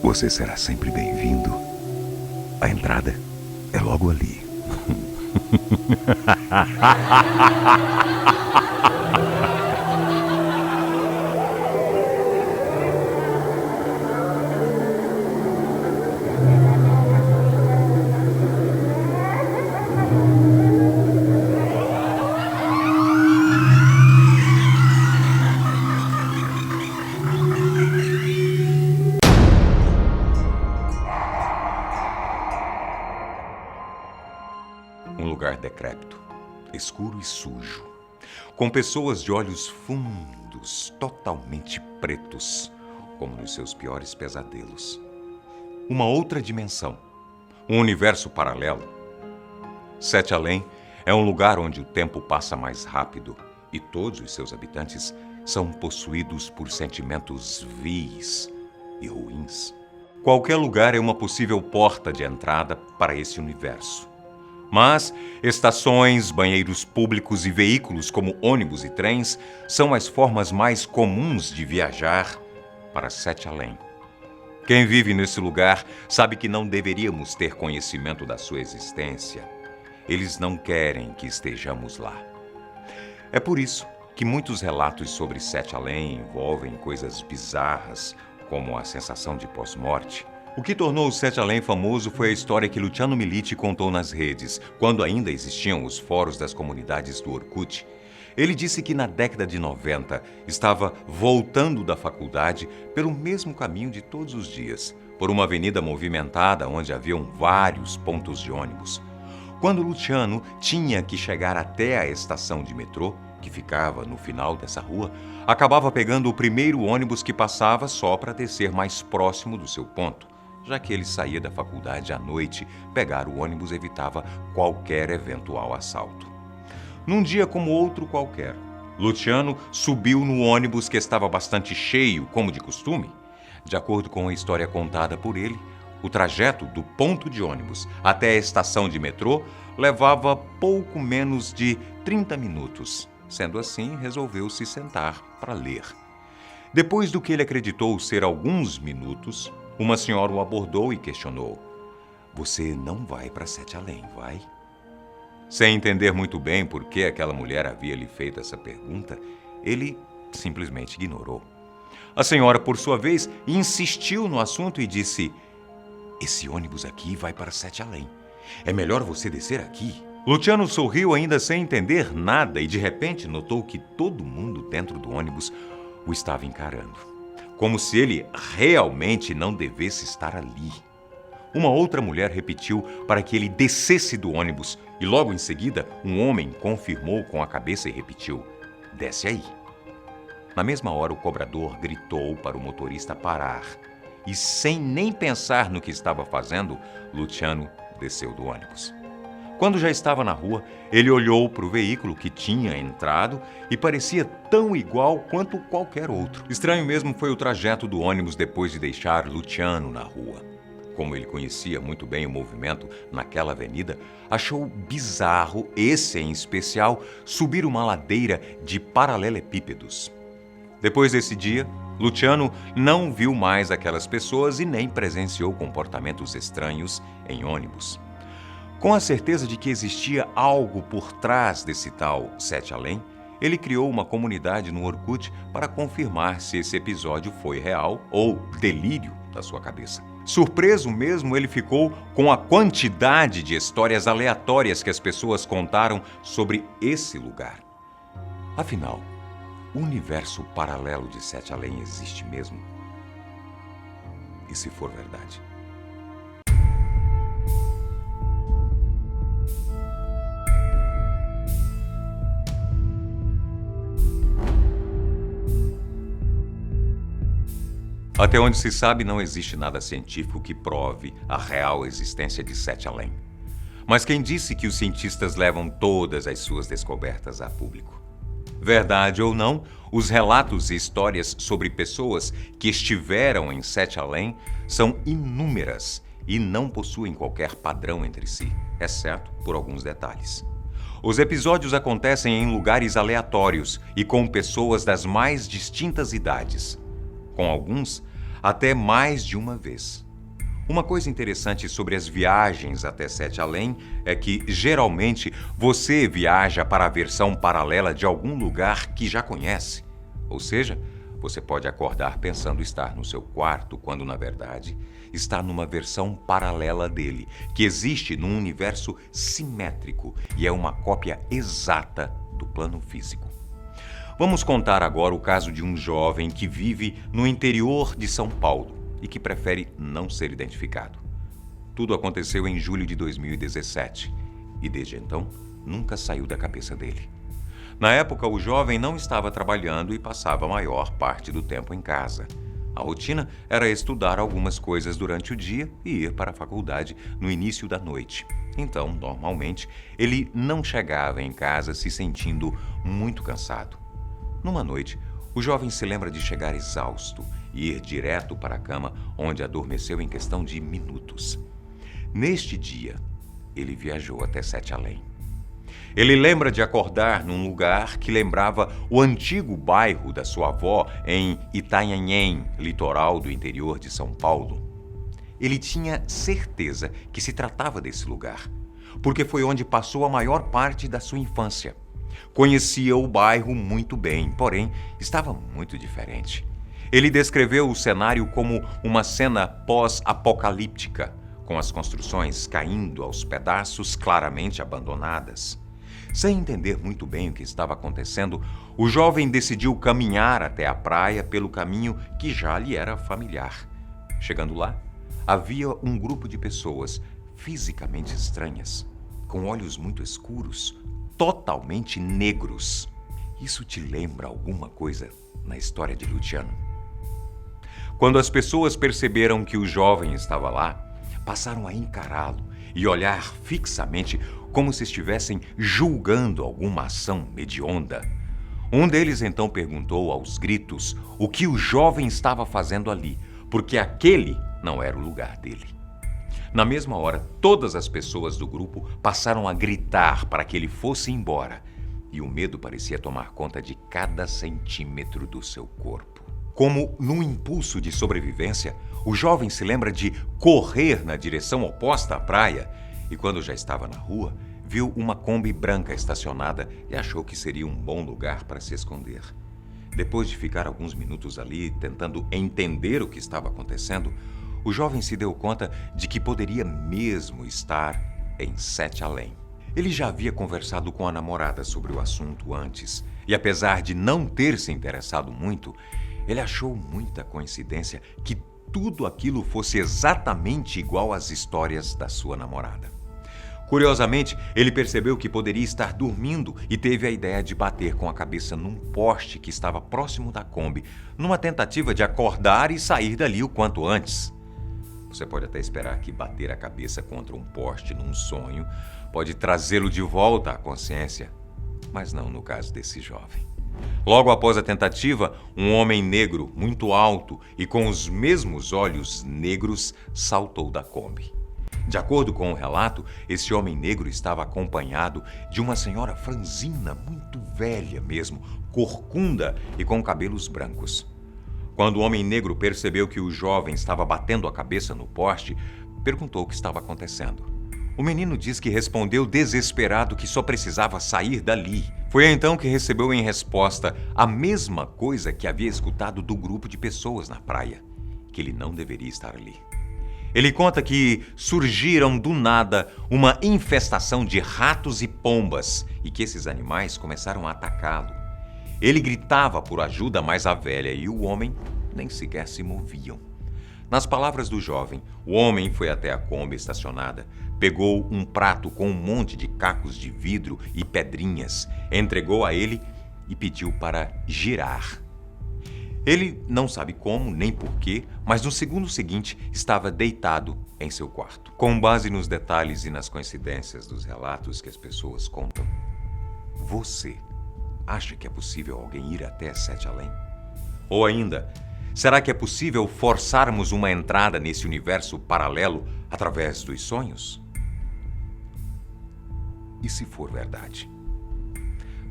Você será sempre bem-vindo. A entrada é logo ali. Um lugar decrépito, escuro e sujo, com pessoas de olhos fundos, totalmente pretos, como nos seus piores pesadelos. Uma outra dimensão, um universo paralelo. Sete Além é um lugar onde o tempo passa mais rápido e todos os seus habitantes são possuídos por sentimentos vis e ruins. Qualquer lugar é uma possível porta de entrada para esse universo. Mas estações, banheiros públicos e veículos como ônibus e trens são as formas mais comuns de viajar para Sete Além. Quem vive nesse lugar sabe que não deveríamos ter conhecimento da sua existência. Eles não querem que estejamos lá. É por isso que muitos relatos sobre Sete Além envolvem coisas bizarras, como a sensação de pós-morte. O que tornou o Sete Além famoso foi a história que Luciano Militi contou nas redes, quando ainda existiam os fóruns das comunidades do Orkut. Ele disse que na década de 90 estava voltando da faculdade pelo mesmo caminho de todos os dias, por uma avenida movimentada onde haviam vários pontos de ônibus. Quando Luciano tinha que chegar até a estação de metrô, que ficava no final dessa rua, acabava pegando o primeiro ônibus que passava só para descer mais próximo do seu ponto. Já que ele saía da faculdade à noite, pegar o ônibus evitava qualquer eventual assalto. Num dia como outro qualquer, Luciano subiu no ônibus que estava bastante cheio, como de costume. De acordo com a história contada por ele, o trajeto do ponto de ônibus até a estação de metrô levava pouco menos de 30 minutos. Sendo assim, resolveu se sentar para ler. Depois do que ele acreditou ser alguns minutos, uma senhora o abordou e questionou: "Você não vai para Sete Além, vai?" Sem entender muito bem por que aquela mulher havia lhe feito essa pergunta, ele simplesmente ignorou. A senhora, por sua vez, insistiu no assunto e disse: "Esse ônibus aqui vai para Sete Além. É melhor você descer aqui." Luciano sorriu ainda sem entender nada e de repente notou que todo mundo dentro do ônibus o estava encarando, como se ele realmente não devesse estar ali. Uma outra mulher repetiu para que ele descesse do ônibus e logo em seguida um homem confirmou com a cabeça e repetiu: "Desce aí." Na mesma hora o cobrador gritou para o motorista parar e, sem nem pensar no que estava fazendo, Luciano desceu do ônibus. Quando já estava na rua, ele olhou para o veículo que tinha entrado e parecia tão igual quanto qualquer outro. Estranho mesmo foi o trajeto do ônibus depois de deixar Luciano na rua. Como ele conhecia muito bem o movimento naquela avenida, achou bizarro, esse em especial, subir uma ladeira de paralelepípedos. Depois desse dia, Luciano não viu mais aquelas pessoas e nem presenciou comportamentos estranhos em ônibus. Com a certeza de que existia algo por trás desse tal Sete Além, ele criou uma comunidade no Orkut para confirmar se esse episódio foi real ou delírio da sua cabeça. Surpreso mesmo, ele ficou com a quantidade de histórias aleatórias que as pessoas contaram sobre esse lugar. Afinal, o universo paralelo de Sete Além existe mesmo? E se for verdade? Até onde se sabe, não existe nada científico que prove a real existência de Sete Além. Mas quem disse que os cientistas levam todas as suas descobertas a público? Verdade ou não, os relatos e histórias sobre pessoas que estiveram em Sete Além são inúmeras e não possuem qualquer padrão entre si, exceto por alguns detalhes. Os episódios acontecem em lugares aleatórios e com pessoas das mais distintas idades. Com alguns, até mais de uma vez. Uma coisa interessante sobre as viagens até Sete Além é que, geralmente, você viaja para a versão paralela de algum lugar que já conhece. Ou seja, você pode acordar pensando estar no seu quarto, quando, na verdade, está numa versão paralela dele, que existe num universo simétrico e é uma cópia exata do plano físico. Vamos contar agora o caso de um jovem que vive no interior de São Paulo e que prefere não ser identificado. Tudo aconteceu em julho de 2017 e, desde então, nunca saiu da cabeça dele. Na época, o jovem não estava trabalhando e passava a maior parte do tempo em casa. A rotina era estudar algumas coisas durante o dia e ir para a faculdade no início da noite. Então, normalmente, ele não chegava em casa se sentindo muito cansado. Numa noite, o jovem se lembra de chegar exausto e ir direto para a cama, onde adormeceu em questão de minutos. Neste dia, ele viajou até Sete Além. Ele lembra de acordar num lugar que lembrava o antigo bairro da sua avó em Itanhaém, litoral do interior de São Paulo. Ele tinha certeza que se tratava desse lugar, porque foi onde passou a maior parte da sua infância. Conhecia o bairro muito bem, porém estava muito diferente. Ele descreveu o cenário como uma cena pós-apocalíptica, com as construções caindo aos pedaços claramente abandonadas. Sem entender muito bem o que estava acontecendo, o jovem decidiu caminhar até a praia pelo caminho que já lhe era familiar. Chegando lá, havia um grupo de pessoas fisicamente estranhas, com olhos muito escuros, totalmente negros. Isso te lembra alguma coisa na história de Luciano? Quando as pessoas perceberam que o jovem estava lá, passaram a encará-lo e olhar fixamente como se estivessem julgando alguma ação hedionda. Um deles então perguntou aos gritos o que o jovem estava fazendo ali, porque aquele não era o lugar dele. Na mesma hora, todas as pessoas do grupo passaram a gritar para que ele fosse embora, e o medo parecia tomar conta de cada centímetro do seu corpo. Como num impulso de sobrevivência, o jovem se lembra de correr na direção oposta à praia e, quando já estava na rua, viu uma Kombi branca estacionada e achou que seria um bom lugar para se esconder. Depois de ficar alguns minutos ali tentando entender o que estava acontecendo, o jovem se deu conta de que poderia mesmo estar em Sete Além. Ele já havia conversado com a namorada sobre o assunto antes e, apesar de não ter se interessado muito, ele achou muita coincidência que tudo aquilo fosse exatamente igual às histórias da sua namorada. Curiosamente, ele percebeu que poderia estar dormindo e teve a ideia de bater com a cabeça num poste que estava próximo da Kombi, numa tentativa de acordar e sair dali o quanto antes. Você pode até esperar que bater a cabeça contra um poste num sonho pode trazê-lo de volta à consciência, mas não no caso desse jovem. Logo após a tentativa, um homem negro, muito alto e com os mesmos olhos negros, saltou da Kombi. De acordo com o relato, esse homem negro estava acompanhado de uma senhora franzina, muito velha mesmo, corcunda e com cabelos brancos. Quando o homem negro percebeu que o jovem estava batendo a cabeça no poste, perguntou o que estava acontecendo. O menino diz que respondeu desesperado que só precisava sair dali. Foi então que recebeu em resposta a mesma coisa que havia escutado do grupo de pessoas na praia, que ele não deveria estar ali. Ele conta que surgiram do nada uma infestação de ratos e pombas e que esses animais começaram a atacá-lo. Ele gritava por ajuda, mas a velha e o homem nem sequer se moviam. Nas palavras do jovem, o homem foi até a Kombi estacionada, pegou um prato com um monte de cacos de vidro e pedrinhas, entregou a ele e pediu para girar. Ele não sabe como nem porquê, mas no segundo seguinte estava deitado em seu quarto. Com base nos detalhes e nas coincidências dos relatos que as pessoas contam, você acha que é possível alguém ir até Sete Além? Ou ainda, será que é possível forçarmos uma entrada nesse universo paralelo através dos sonhos? E se for verdade?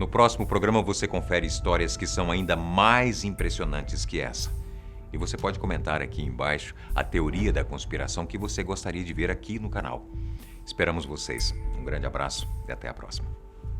No próximo programa você confere histórias que são ainda mais impressionantes que essa. E você pode comentar aqui embaixo a teoria da conspiração que você gostaria de ver aqui no canal. Esperamos vocês. Um grande abraço e até a próxima.